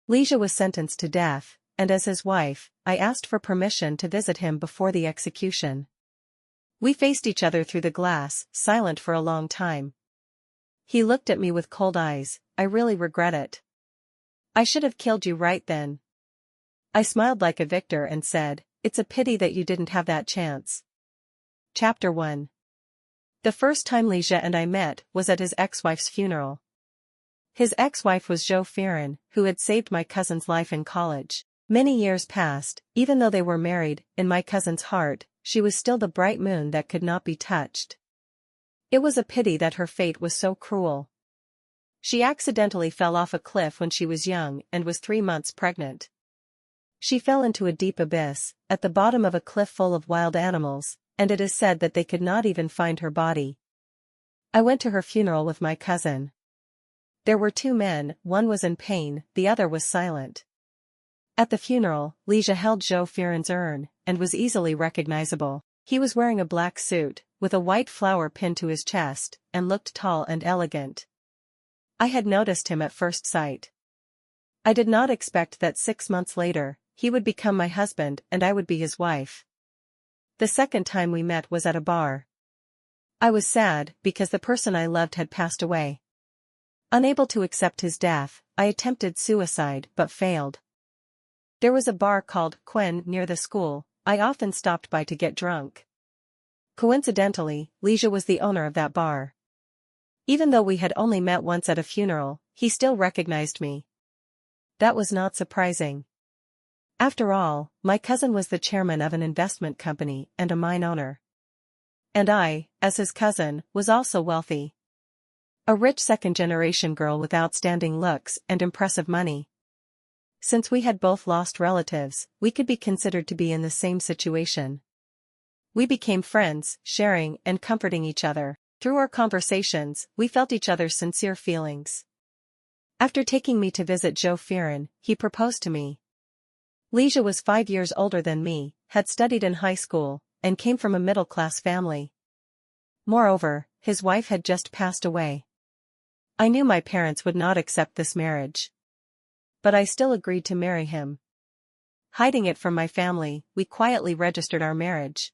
Leisha was sentenced to death, and as his wife, I asked for permission to visit him before the execution. We faced each other through the glass, silent for a long time. He looked at me with cold eyes. I really regret it. I should have killed you right then. I smiled like a victor and said, it's a pity that you didn't have that chance. Chapter 1. The first time Leisha and I met was at his ex-wife's funeral. His ex-wife was Zhou Feiran, who had saved my cousin's life in college. Many years passed, even though they were married, in my cousin's heart, she was still the bright moon that could not be touched. It was a pity that her fate was so cruel. She accidentally fell off a cliff when she was young and was 3 months pregnant. She fell into a deep abyss, at the bottom of a cliff full of wild animals, and it is said that they could not even find her body. I went to her funeral with my cousin. There were 2 men, one was in pain, the other was silent. At the funeral, Leisha held Zhou Feiran's urn, and was easily recognizable. He was wearing a black suit, with a white flower pinned to his chest, and looked tall and elegant. I had noticed him at first sight. I did not expect that 6 months later, he would become my husband and I would be his wife. The second time we met was at a bar. I was sad, because the person I loved had passed away. Unable to accept his death, I attempted suicide but failed. There was a bar called Quen near the school. I often stopped by to get drunk. Coincidentally, Leisha was the owner of that bar. Even though we had only met once at a funeral, he still recognized me. That was not surprising. After all, my cousin was the chairman of an investment company and a mine owner. And I, as his cousin, was also wealthy. A rich second-generation girl with outstanding looks and impressive money. Since we had both lost relatives, we could be considered to be in the same situation. We became friends, sharing and comforting each other. Through our conversations, we felt each other's sincere feelings. After taking me to visit Zhou Feiran, he proposed to me. Leisha was 5 years older than me, had studied in high school, and came from a middle-class family. Moreover, his wife had just passed away. I knew my parents would not accept this marriage. But I still agreed to marry him. Hiding it from my family, we quietly registered our marriage.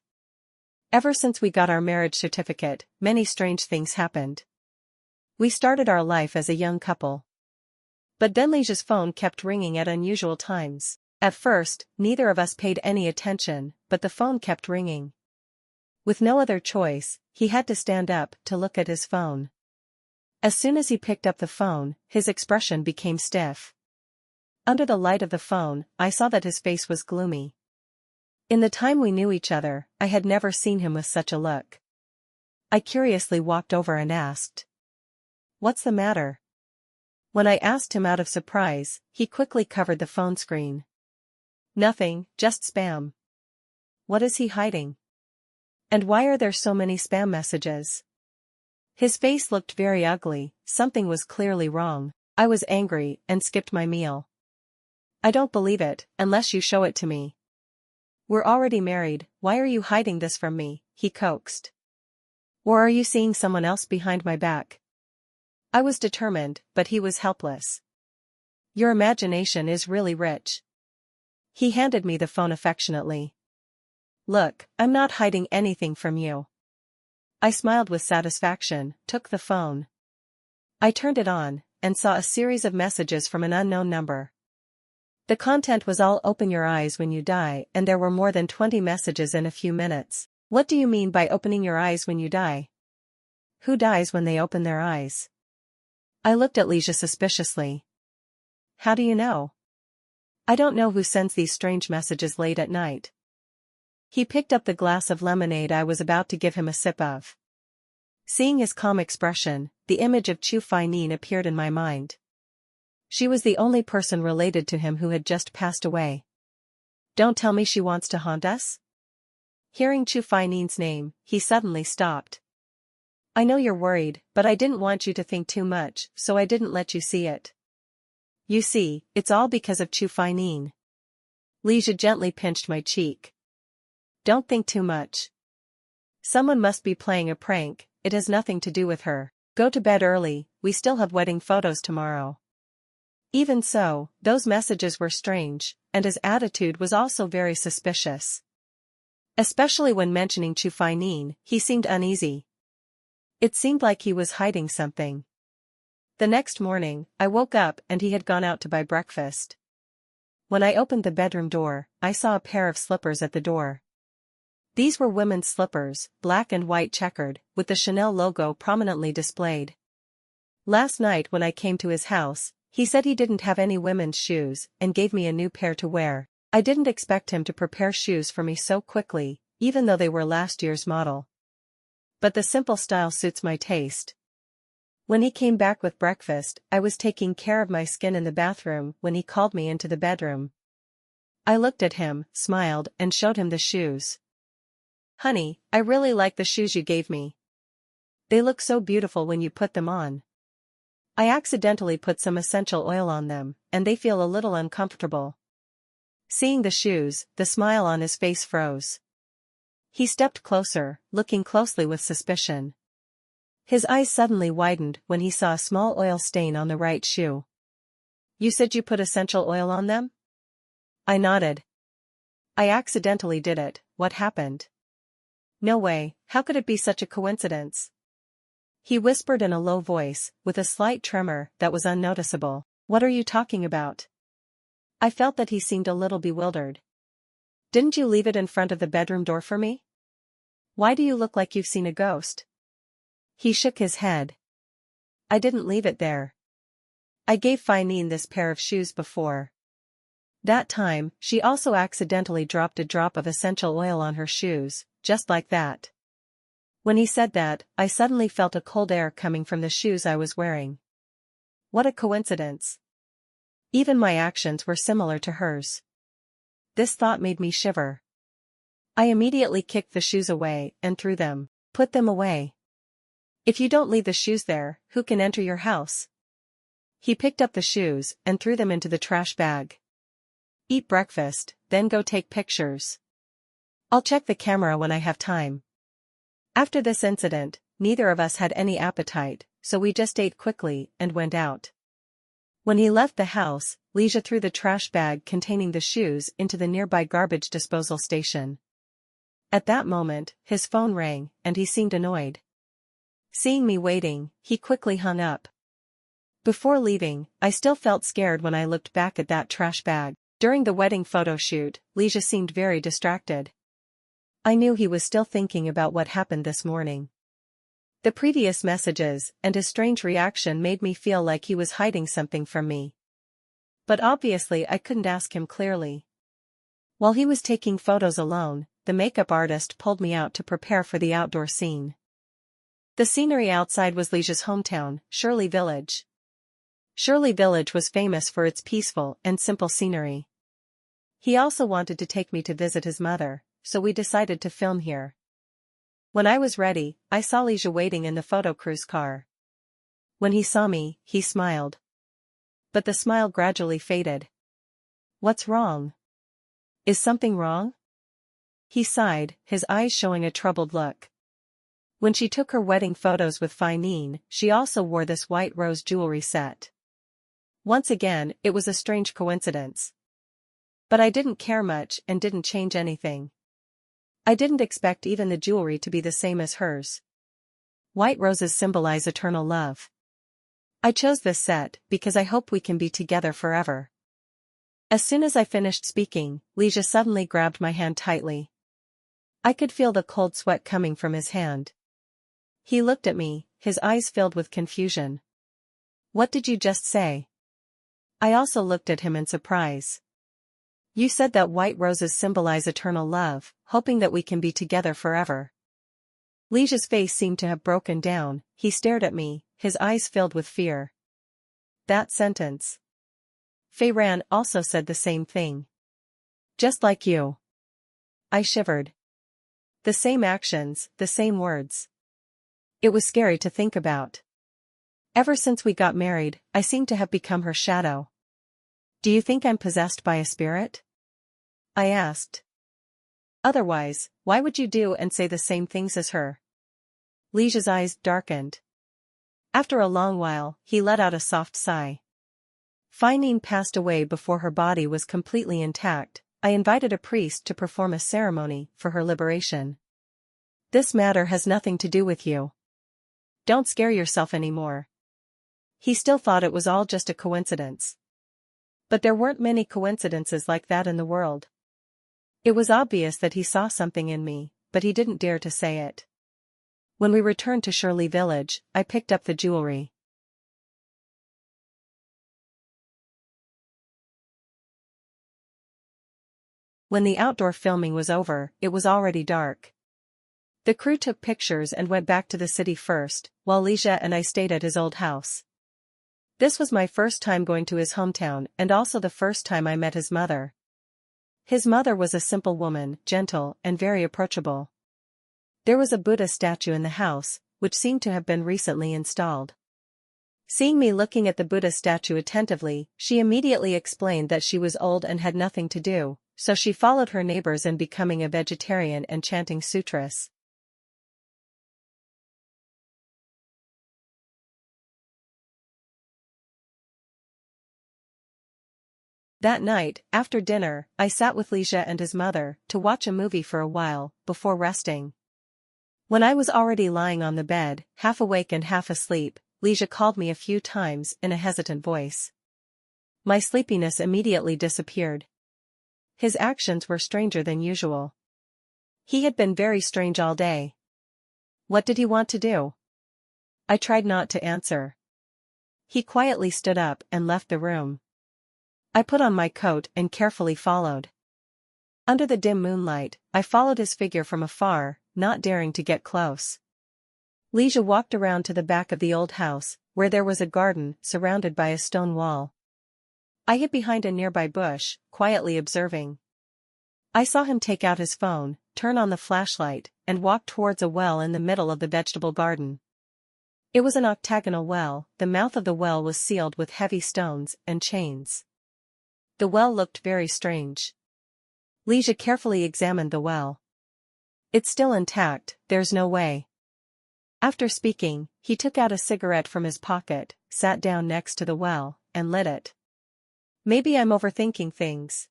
Ever since we got our marriage certificate, many strange things happened. We started our life as a young couple. But then Leisha's phone kept ringing at unusual times. At first, neither of us paid any attention, but the phone kept ringing. With no other choice, he had to stand up to look at his phone. As soon as he picked up the phone, his expression became stiff. Under the light of the phone, I saw that his face was gloomy. In the time we knew each other, I had never seen him with such a look. I curiously walked over and asked, "What's the matter?" When I asked him out of surprise, he quickly covered the phone screen. "Nothing, just spam." What is he hiding? And why are there so many spam messages? His face looked very ugly, something was clearly wrong. I was angry and skipped my meal. "I don't believe it, unless you show it to me." "We're already married, why are you hiding this from me?" he coaxed. "Or are you seeing someone else behind my back?" I was determined, but he was helpless. "Your imagination is really rich." He handed me the phone affectionately. "Look, I'm not hiding anything from you." I smiled with satisfaction, took the phone. I turned it on, and saw a series of messages from an unknown number. The content was all "open your eyes when you die," and there were more than 20 messages in a few minutes. "What do you mean by opening your eyes when you die? Who dies when they open their eyes?" I looked at Leisha suspiciously. "How do you know?" "I don't know who sends these strange messages late at night." He picked up the glass of lemonade I was about to give him a sip of. Seeing his calm expression, the image of Zhou Feiran appeared in my mind. She was the only person related to him who had just passed away. "Don't tell me she wants to haunt us?" Hearing Zhou Feiran's name, he suddenly stopped. "I know you're worried, but I didn't want you to think too much, so I didn't let you see it. You see, it's all because of Zhou Feiran." Leisha gently pinched my cheek. "Don't think too much. Someone must be playing a prank, it has nothing to do with her. Go to bed early, we still have wedding photos tomorrow." Even so, those messages were strange, and his attitude was also very suspicious. Especially when mentioning Zhou Feiran, he seemed uneasy. It seemed like he was hiding something. The next morning, I woke up and he had gone out to buy breakfast. When I opened the bedroom door, I saw a pair of slippers at the door. These were women's slippers, black and white checkered, with the Chanel logo prominently displayed. Last night when I came to his house, he said he didn't have any women's shoes and gave me a new pair to wear. I didn't expect him to prepare shoes for me so quickly, even though they were last year's model. But the simple style suits my taste. When he came back with breakfast, I was taking care of my skin in the bathroom when he called me into the bedroom. I looked at him, smiled, and showed him the shoes. "Honey, I really like the shoes you gave me. They look so beautiful when you put them on. I accidentally put some essential oil on them, and they feel a little uncomfortable." Seeing the shoes, the smile on his face froze. He stepped closer, looking closely with suspicion. His eyes suddenly widened when he saw a small oil stain on the right shoe. "You said you put essential oil on them?" I nodded. "I accidentally did it. What happened?" "No way, how could it be such a coincidence?" He whispered in a low voice, with a slight tremor that was unnoticeable. "What are you talking about?" I felt that he seemed a little bewildered. "Didn't you leave it in front of the bedroom door for me? Why do you look like you've seen a ghost?" He shook his head. "I didn't leave it there. I gave Feiran this pair of shoes before. That time, she also accidentally dropped a drop of essential oil on her shoes, just like that." When he said that, I suddenly felt a cold air coming from the shoes I was wearing. What a coincidence. Even my actions were similar to hers. This thought made me shiver. I immediately kicked the shoes away and threw them. "Put them away. If you don't leave the shoes there, who can enter your house?" He picked up the shoes and threw them into the trash bag. "Eat breakfast, then go take pictures. I'll check the camera when I have time." After this incident, neither of us had any appetite, so we just ate quickly and went out. When he left the house, Leisha threw the trash bag containing the shoes into the nearby garbage disposal station. At that moment, his phone rang, and he seemed annoyed. Seeing me waiting, he quickly hung up. Before leaving, I still felt scared when I looked back at that trash bag. During the wedding photo shoot, Leisha seemed very distracted. I knew he was still thinking about what happened this morning. The previous messages and his strange reaction made me feel like he was hiding something from me. But obviously I couldn't ask him clearly. While he was taking photos alone, the makeup artist pulled me out to prepare for the outdoor scene. The scenery outside was Leisha's hometown, Shirley Village. Shirley Village was famous for its peaceful and simple scenery. He also wanted to take me to visit his mother, so we decided to film here. When I was ready, I saw Leisha waiting in the photo crew's car. When he saw me, he smiled. But the smile gradually faded. "What's wrong? Is something wrong?" He sighed, his eyes showing a troubled look. When she took her wedding photos with Feiran, she also wore this white rose jewelry set. Once again, it was a strange coincidence. But I didn't care much and didn't change anything. I didn't expect even the jewelry to be the same as hers. White roses symbolize eternal love. I chose this set because I hope we can be together forever. As soon as I finished speaking, Leisha suddenly grabbed my hand tightly. I could feel the cold sweat coming from his hand. He looked at me, his eyes filled with confusion. "What did you just say?" I also looked at him in surprise. "You said that white roses symbolize eternal love, hoping that we can be together forever." Leisha's face seemed to have broken down, he stared at me, his eyes filled with fear. That sentence. Feiran also said the same thing. "Just like you." I shivered. The same actions, the same words. It was scary to think about. Ever since we got married, I seem to have become her shadow. "Do you think I'm possessed by a spirit?" I asked. "Otherwise, why would you do and say the same things as her?" Leisha's eyes darkened. After a long while, he let out a soft sigh. Feiran passed away before her body was completely intact. I invited a priest to perform a ceremony for her liberation. This matter has nothing to do with you. Don't scare yourself anymore. He still thought it was all just a coincidence. But there weren't many coincidences like that in the world. It was obvious that he saw something in me, but he didn't dare to say it. When we returned to Shirley Village, I picked up the jewelry. When the outdoor filming was over, it was already dark. The crew took pictures and went back to the city first, while Ligia and I stayed at his old house. This was my first time going to his hometown and also the first time I met his mother. His mother was a simple woman, gentle and very approachable. There was a Buddha statue in the house, which seemed to have been recently installed. Seeing me looking at the Buddha statue attentively, she immediately explained that she was old and had nothing to do, so she followed her neighbors in becoming a vegetarian and chanting sutras. That night, after dinner, I sat with Ligia and his mother to watch a movie for a while, before resting. When I was already lying on the bed, half awake and half asleep, Ligia called me a few times in a hesitant voice. My sleepiness immediately disappeared. His actions were stranger than usual. He had been very strange all day. What did he want to do? I tried not to answer. He quietly stood up and left the room. I put on my coat and carefully followed. Under the dim moonlight, I followed his figure from afar, not daring to get close. Ligia walked around to the back of the old house, where there was a garden surrounded by a stone wall. I hid behind a nearby bush, quietly observing. I saw him take out his phone, turn on the flashlight, and walk towards a well in the middle of the vegetable garden. It was an octagonal well. The mouth of the well was sealed with heavy stones and chains. The well looked very strange. Ligia carefully examined the well. It's still intact, there's no way. After speaking, he took out a cigarette from his pocket, sat down next to the well, and lit it. Maybe I'm overthinking things,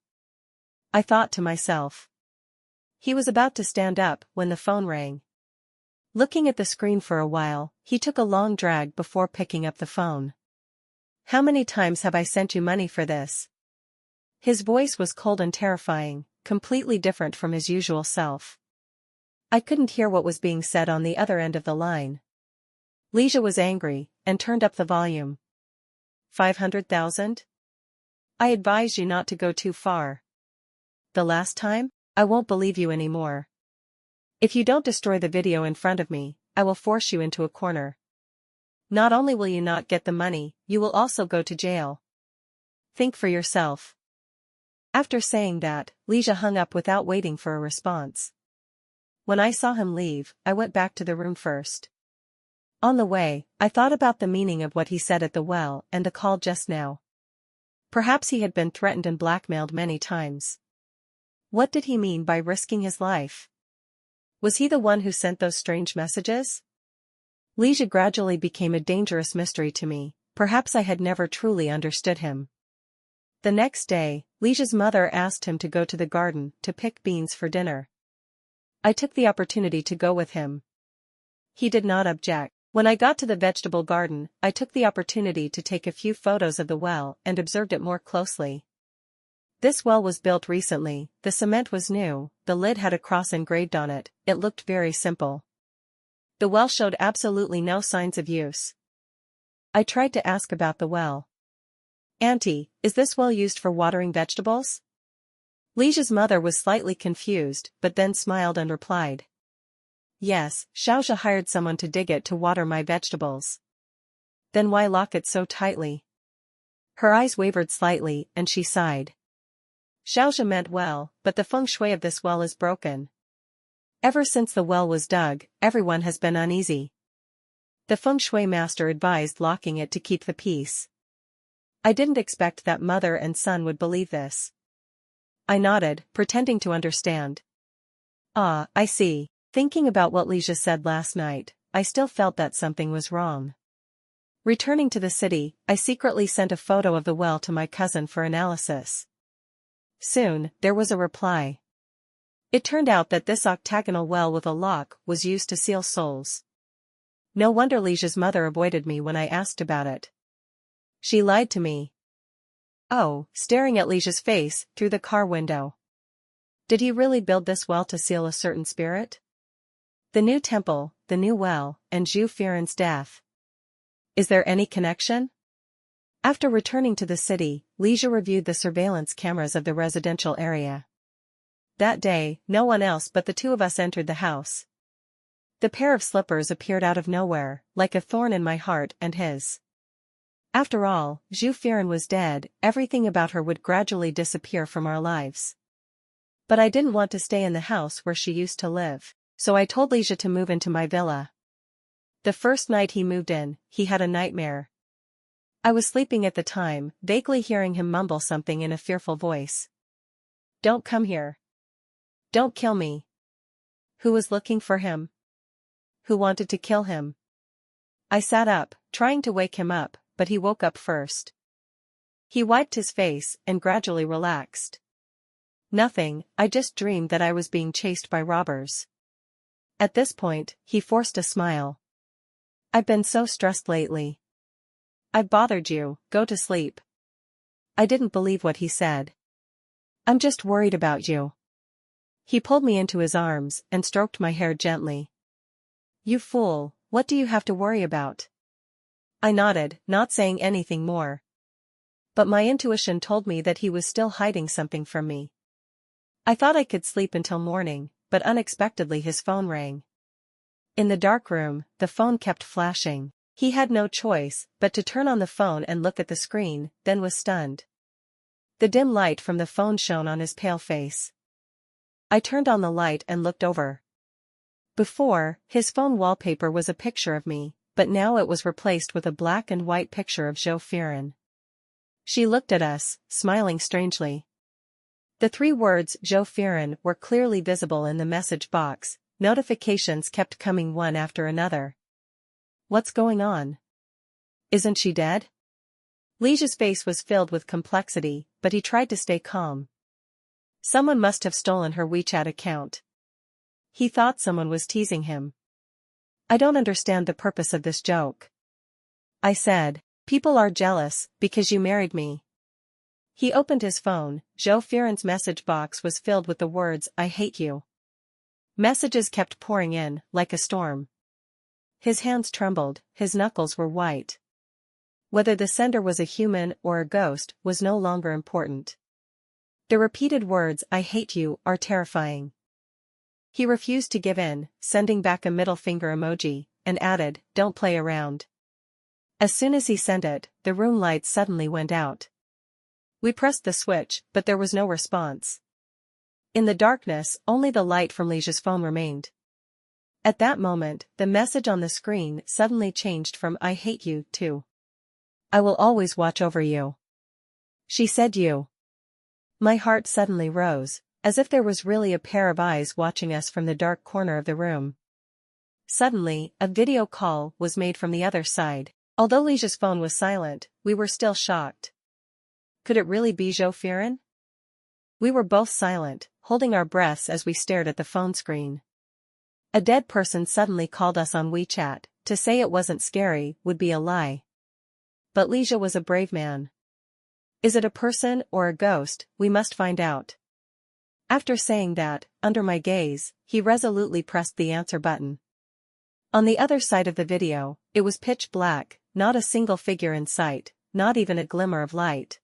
I thought to myself. He was about to stand up when the phone rang. Looking at the screen for a while, he took a long drag before picking up the phone. How many times have I sent you money for this? His voice was cold and terrifying, completely different from his usual self. I couldn't hear what was being said on the other end of the line. Ligia was angry, and turned up the volume. 500,000? I advise you not to go too far. The last time? I won't believe you anymore. If you don't destroy the video in front of me, I will force you into a corner. Not only will you not get the money, you will also go to jail. Think for yourself. After saying that, Ligia hung up without waiting for a response. When I saw him leave, I went back to the room first. On the way, I thought about the meaning of what he said at the well and the call just now. Perhaps he had been threatened and blackmailed many times. What did he mean by risking his life? Was he the one who sent those strange messages? Ligia gradually became a dangerous mystery to me. Perhaps I had never truly understood him. The next day, Ligia's mother asked him to go to the garden to pick beans for dinner. I took the opportunity to go with him. He did not object. When I got to the vegetable garden, I took the opportunity to take a few photos of the well and observed it more closely. This well was built recently, the cement was new, the lid had a cross engraved on it, it looked very simple. The well showed absolutely no signs of use. I tried to ask about the well. Auntie, is this well used for watering vegetables? Ligia's mother was slightly confused, but then smiled and replied. Yes, Xiaozha hired someone to dig it to water my vegetables. Then why lock it so tightly? Her eyes wavered slightly, and she sighed. Xiaozha meant well, but the feng shui of this well is broken. Ever since the well was dug, everyone has been uneasy. The feng shui master advised locking it to keep the peace. I didn't expect that mother and son would believe this. I nodded, pretending to understand. Ah, I see. Thinking about what Ligia said last night, I still felt that something was wrong. Returning to the city, I secretly sent a photo of the well to my cousin for analysis. Soon, there was a reply. It turned out that this octagonal well with a lock was used to seal souls. No wonder Lija's mother avoided me when I asked about it. She lied to me. Oh, staring at Lija's face through the car window. Did he really build this well to seal a certain spirit? The new temple, the new well, and Zhou Feiran's death. Is there any connection? After returning to the city, Lija reviewed the surveillance cameras of the residential area. That day, no one else but the two of us entered the house. The pair of slippers appeared out of nowhere, like a thorn in my heart and his. After all, Zhou Feiran was dead, everything about her would gradually disappear from our lives. But I didn't want to stay in the house where she used to live, so I told Lija to move into my villa. The first night he moved in, he had a nightmare. I was sleeping at the time, vaguely hearing him mumble something in a fearful voice. "Don't come here. Don't kill me." Who was looking for him? Who wanted to kill him? I sat up, trying to wake him up, but he woke up first. He wiped his face and gradually relaxed. "Nothing, I just dreamed that I was being chased by robbers." At this point, he forced a smile. "I've been so stressed lately." "I've bothered you, go to sleep." I didn't believe what he said. "I'm just worried about you." He pulled me into his arms and stroked my hair gently. "You fool, what do you have to worry about?" I nodded, not saying anything more. But my intuition told me that he was still hiding something from me. I thought I could sleep until morning, but unexpectedly his phone rang. In the dark room, the phone kept flashing. He had no choice but to turn on the phone and look at the screen, then was stunned. The dim light from the phone shone on his pale face. I turned on the light and looked over. Before, his phone wallpaper was a picture of me, but now it was replaced with a black and white picture of Zhou Feiran. She looked at us, smiling strangely. The three words Zhou Feiran were clearly visible in the message box. Notifications kept coming one after another. What's going on? Isn't she dead? Lija's face was filled with complexity, but he tried to stay calm. Someone must have stolen her WeChat account. He thought someone was teasing him. I don't understand the purpose of this joke. I said, "People are jealous, because you married me." He opened his phone. Zhou Feiran's message box was filled with the words, "I hate you." Messages kept pouring in, like a storm. His hands trembled, his knuckles were white. Whether the sender was a human or a ghost was no longer important. The repeated words, "I hate you," are terrifying. He refused to give in, sending back a middle finger emoji, and added, "Don't play around." As soon as he sent it, the room lights suddenly went out. We pressed the switch, but there was no response. In the darkness, only the light from Lija's phone remained. At that moment, the message on the screen suddenly changed from "I hate you" to "I will always watch over you." She said you. My heart suddenly rose, as if there was really a pair of eyes watching us from the dark corner of the room. Suddenly, a video call was made from the other side. Although Lija's phone was silent, we were still shocked. Could it really be Zhou Feiran? We were both silent, holding our breaths as we stared at the phone screen. A dead person suddenly called us on WeChat. To say it wasn't scary would be a lie. But Lija was a brave man. Is it a person or a ghost? We must find out. After saying that, under my gaze, he resolutely pressed the answer button. On the other side of the video, it was pitch black, not a single figure in sight, not even a glimmer of light.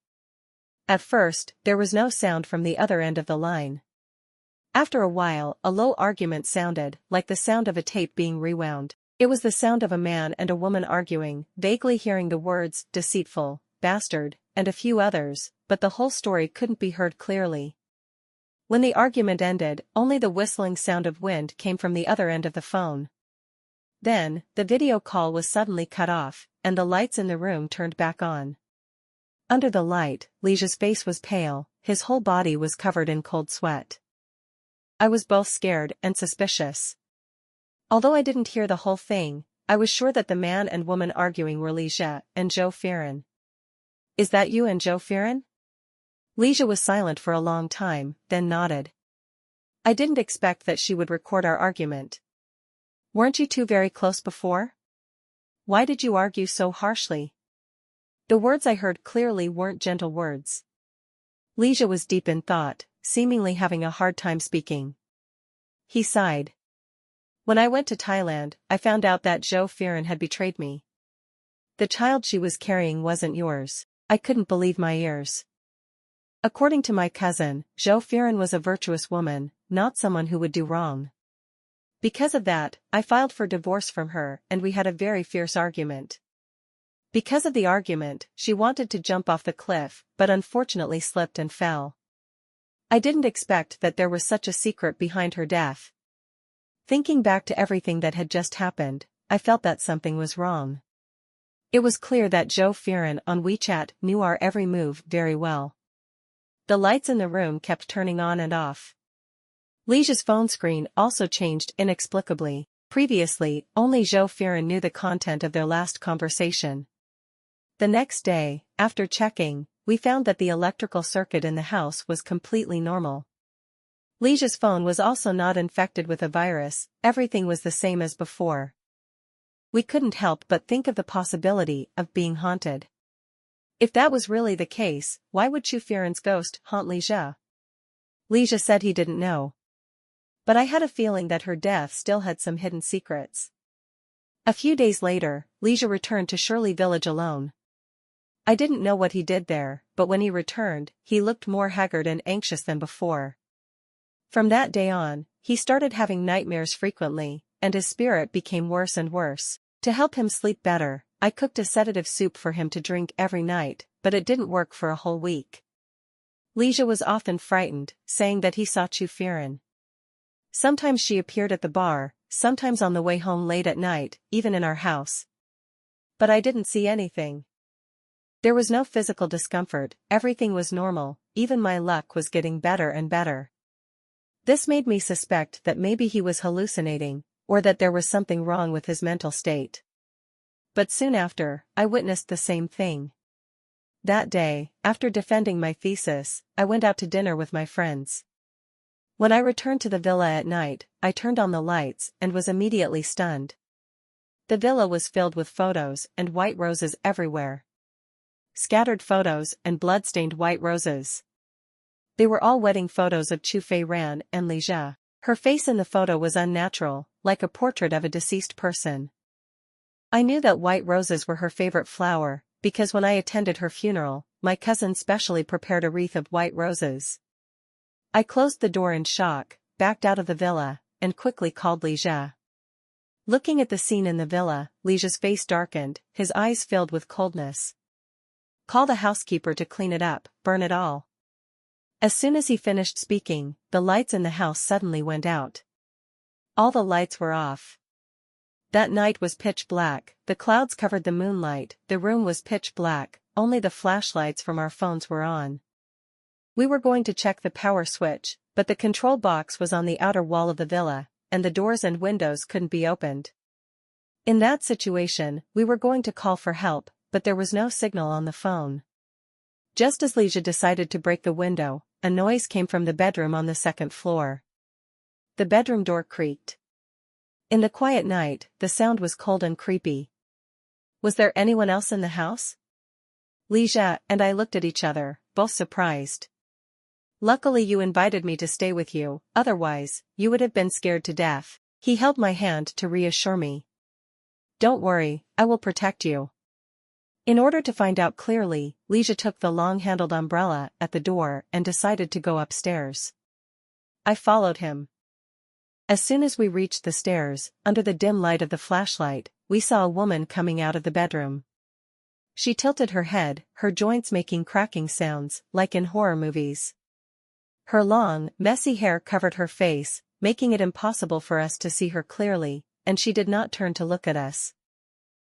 At first, there was no sound from the other end of the line. After a while, a low argument sounded, like the sound of a tape being rewound. It was the sound of a man and a woman arguing, vaguely hearing the words, "deceitful," "bastard," and a few others, but the whole story couldn't be heard clearly. When the argument ended, only the whistling sound of wind came from the other end of the phone. Then, the video call was suddenly cut off, and the lights in the room turned back on. Under the light, Lija's face was pale, his whole body was covered in cold sweat. I was both scared and suspicious. Although I didn't hear the whole thing, I was sure that the man and woman arguing were Ligia and Zhou Feiran. Is that you and Zhou Feiran? Ligia was silent for a long time, then nodded. I didn't expect that she would record our argument. Weren't you two very close before? Why did you argue so harshly? The words I heard clearly weren't gentle words. Ligia was deep in thought, seemingly having a hard time speaking. He sighed. When I went to Thailand, I found out that Zhou Feiran had betrayed me. The child she was carrying wasn't yours. I couldn't believe my ears. According to my cousin, Zhou Feiran was a virtuous woman, not someone who would do wrong. Because of that, I filed for divorce from her and we had a very fierce argument. Because of the argument, she wanted to jump off the cliff, but unfortunately slipped and fell. I didn't expect that there was such a secret behind her death. Thinking back to everything that had just happened, I felt that something was wrong. It was clear that Zhou Feiran on WeChat knew our every move very well. The lights in the room kept turning on and off. Ligia's phone screen also changed inexplicably. Previously, only Zhou Feiran knew the content of their last conversation. The next day, after checking, we found that the electrical circuit in the house was completely normal. Ligia's phone was also not infected with a virus, everything was the same as before. We couldn't help but think of the possibility of being haunted. If that was really the case, why would Zhou Feiran's ghost haunt Ligia? Ligia said he didn't know. But I had a feeling that her death still had some hidden secrets. A few days later, Ligia returned to Shirley Village alone. I didn't know what he did there, but when he returned, he looked more haggard and anxious than before. From that day on, he started having nightmares frequently, and his spirit became worse and worse. To help him sleep better, I cooked a sedative soup for him to drink every night, but it didn't work for a whole week. Ligia was often frightened, saying that he saw Zhou Feiran. Sometimes she appeared at the bar, sometimes on the way home late at night, even in our house. But I didn't see anything. There was no physical discomfort, everything was normal, even my luck was getting better and better. This made me suspect that maybe he was hallucinating, or that there was something wrong with his mental state. But soon after, I witnessed the same thing. That day, after defending my thesis, I went out to dinner with my friends. When I returned to the villa at night, I turned on the lights and was immediately stunned. The villa was filled with photos and white roses everywhere. Scattered photos and blood-stained white roses. They were all wedding photos of Zhou Feiran and Ligia. Her face in the photo was unnatural, like a portrait of a deceased person. I knew that white roses were her favorite flower, because when I attended her funeral, my cousin specially prepared a wreath of white roses. I closed the door in shock, backed out of the villa, and quickly called Ligia. Looking at the scene in the villa, Ligia's face darkened, his eyes filled with coldness. Call the housekeeper to clean it up, burn it all. As soon as he finished speaking, the lights in the house suddenly went out. All the lights were off. That night was pitch black, the clouds covered the moonlight, the room was pitch black, only the flashlights from our phones were on. We were going to check the power switch, but the control box was on the outer wall of the villa, and the doors and windows couldn't be opened. In that situation, we were going to call for help, but there was no signal on the phone. Just as Ligia decided to break the window, a noise came from the bedroom on the second floor. The bedroom door creaked. In the quiet night, the sound was cold and creepy. Was there anyone else in the house? Ligia and I looked at each other, both surprised. Luckily you invited me to stay with you, otherwise, you would have been scared to death. He held my hand to reassure me. Don't worry, I will protect you. In order to find out clearly, Ligia took the long-handled umbrella at the door and decided to go upstairs. I followed him. As soon as we reached the stairs, under the dim light of the flashlight, we saw a woman coming out of the bedroom. She tilted her head, her joints making cracking sounds, like in horror movies. Her long, messy hair covered her face, making it impossible for us to see her clearly, and she did not turn to look at us.